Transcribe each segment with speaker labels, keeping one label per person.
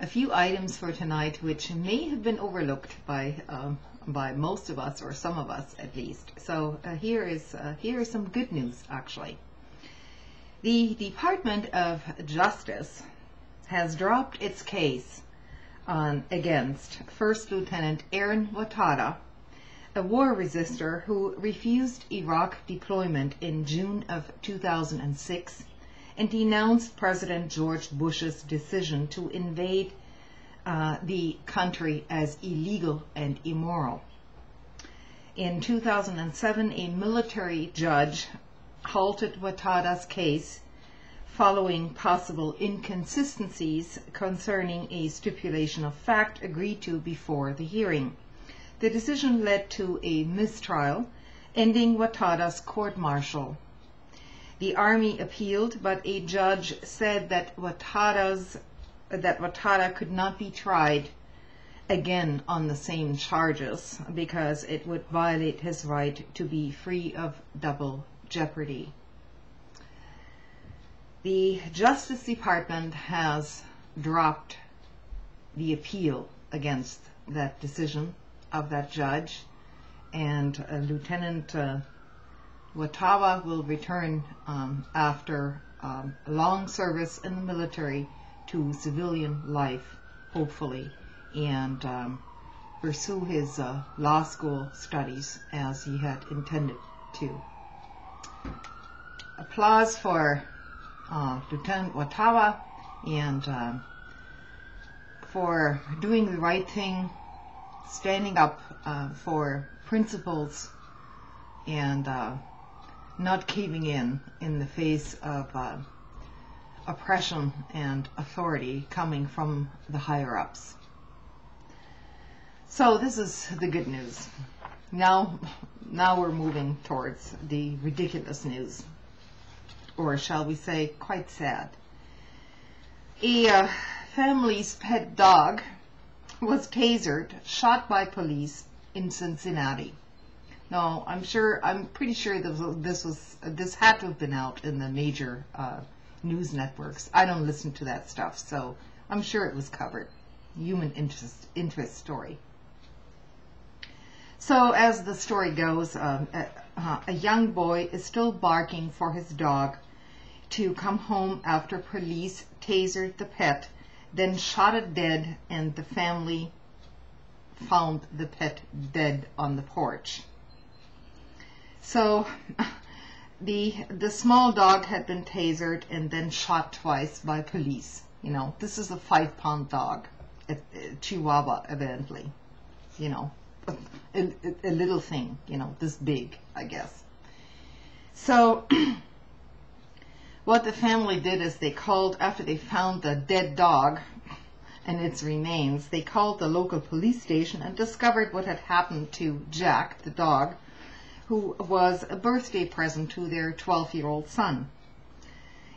Speaker 1: a few items for tonight which may have been overlooked by most of us, or some of us at least. So here is some good news, actually. The Department of Justice has dropped its case against First Lieutenant Aaron Watada, a war resister who refused Iraq deployment in June of 2006 and denounced President George Bush's decision to invade the country as illegal and immoral. In 2007, a military judge halted Watada's case following possible inconsistencies concerning a stipulation of fact agreed to before the hearing. The decision led to a mistrial, ending Watada's court-martial. The Army appealed, but a judge said that Watada could not be tried again on the same charges because it would violate his right to be free of double jeopardy. The Justice Department has dropped the appeal against that decision of that judge, and Lieutenant Watada will return after long service in the military to civilian life, hopefully, and pursue his law school studies as he had intended to. Applause for Lieutenant Watada and for doing the right thing, standing up for principles, and not caving in the face of oppression and authority coming from the higher-ups. So this is the good news. Now we're moving towards the ridiculous news, or shall we say quite sad. A family's pet dog was tasered, shot by police in Cincinnati. No, I'm pretty sure this had to have been out in the major news networks. I don't listen to that stuff, so I'm sure it was covered. Human interest story. So as the story goes, a young boy is still barking for his dog to come home after police tasered the pet, then shot it dead, and the family found the pet dead on the porch. So the small dog had been tasered and then shot twice by police. You know, this is a 5-pound dog, a Chihuahua evidently, you know, a little thing, you know, this big, I guess. So what the family did is they called, after they found the dead dog and its remains, they called the local police station and discovered what had happened to Jack, the dog, who was a birthday present to their 12-year-old son.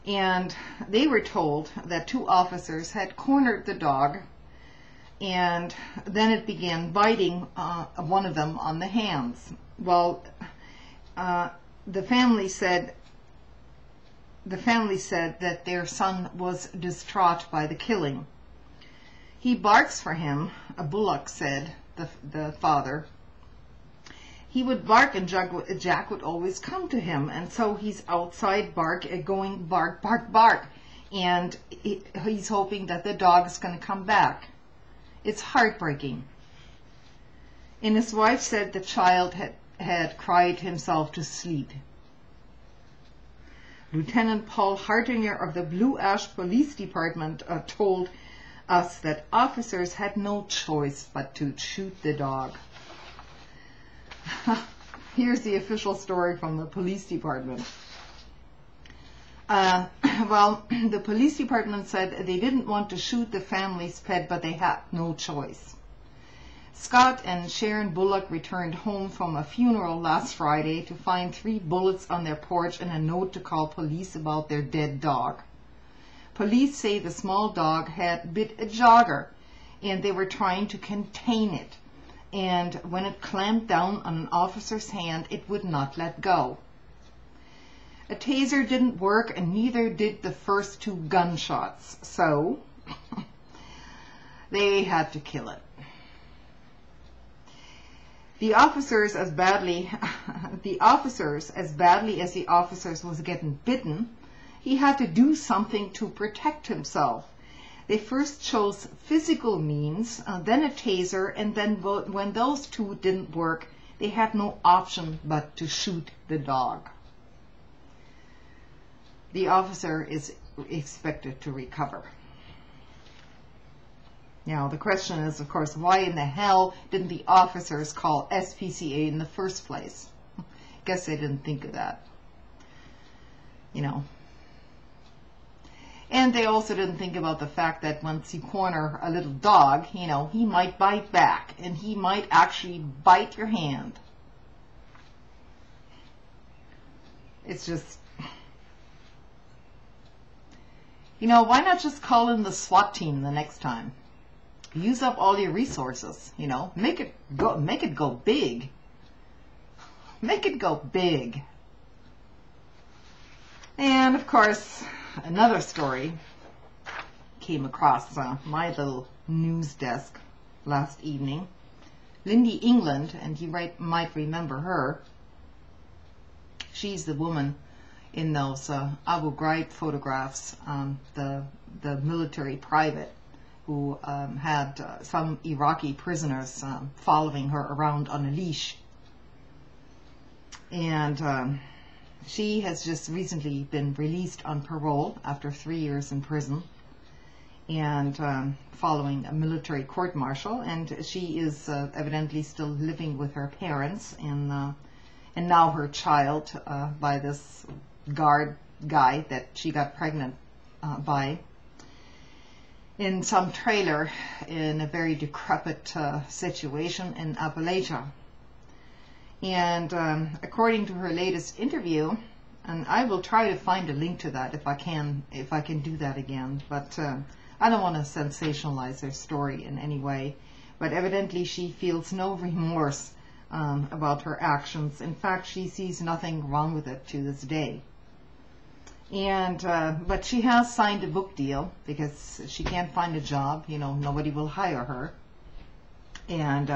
Speaker 1: And they were told that 2 officers had cornered the dog, and then it began biting one of them on the hands. Well, the family said that their son was distraught by the killing. He barks for him, Bullock said, the father. He would bark and Jack would always come to him, and so he's outside going bark, bark, bark, and he's hoping that the dog is going to come back. It's heartbreaking. And his wife said the child had cried himself to sleep. Lieutenant Paul Hartinger of the Blue Ash Police Department told us that officers had no choice but to shoot the dog. Here's the official story from the police department. Well, the police department said they didn't want to shoot the family's pet, but they had no choice. Scott and Sharon Bullock returned home from a funeral last Friday to find 3 bullets on their porch and a note to call police about their dead dog. Police say the small dog had bit a jogger, and they were trying to contain it. And when it clamped down on an officer's hand, it would not let go. A taser didn't work, and neither did the first 2 gunshots. So They had to kill it. The officers, as badly as the officers was getting bitten, he had to do something to protect himself. They first chose physical means, then a taser, and then when those two didn't work, they had no option but to shoot the dog. The officer is expected to recover. Now, the question is, of course, why in the hell didn't the officers call SPCA in the first place? Guess they didn't think of that. You know. And they also didn't think about the fact that once you corner a little dog, you know, he might bite back, and he might actually bite your hand. It's just, you know, why not just call in the SWAT team the next time? Use up all your resources, you know, make it go big. Make it go big. And of course, another story came across my little news desk last evening. Lyndie England, and you might remember her. She's the woman in those Abu Ghraib photographs, the military private who had some Iraqi prisoners following her around on a leash. And she has just recently been released on parole after 3 years in prison, and following a military court-martial, and she is evidently still living with her parents, and now her child by this guard guy that she got pregnant by, in some trailer in a very decrepit situation in Appalachia. And according to her latest interview, and I will try to find a link to that if I can do that again, but I don't want to sensationalize her story in any way, but evidently she feels no remorse about her actions. In fact, she sees nothing wrong with it to this day. And but she has signed a book deal because she can't find a job. You know, nobody will hire her. And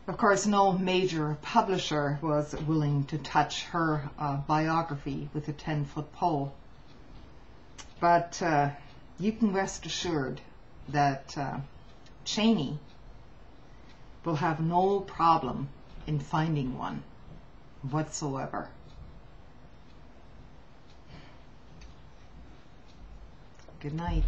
Speaker 1: of course, no major publisher was willing to touch her biography with a 10-foot pole. But you can rest assured that Cheney will have no problem in finding one whatsoever. Good night.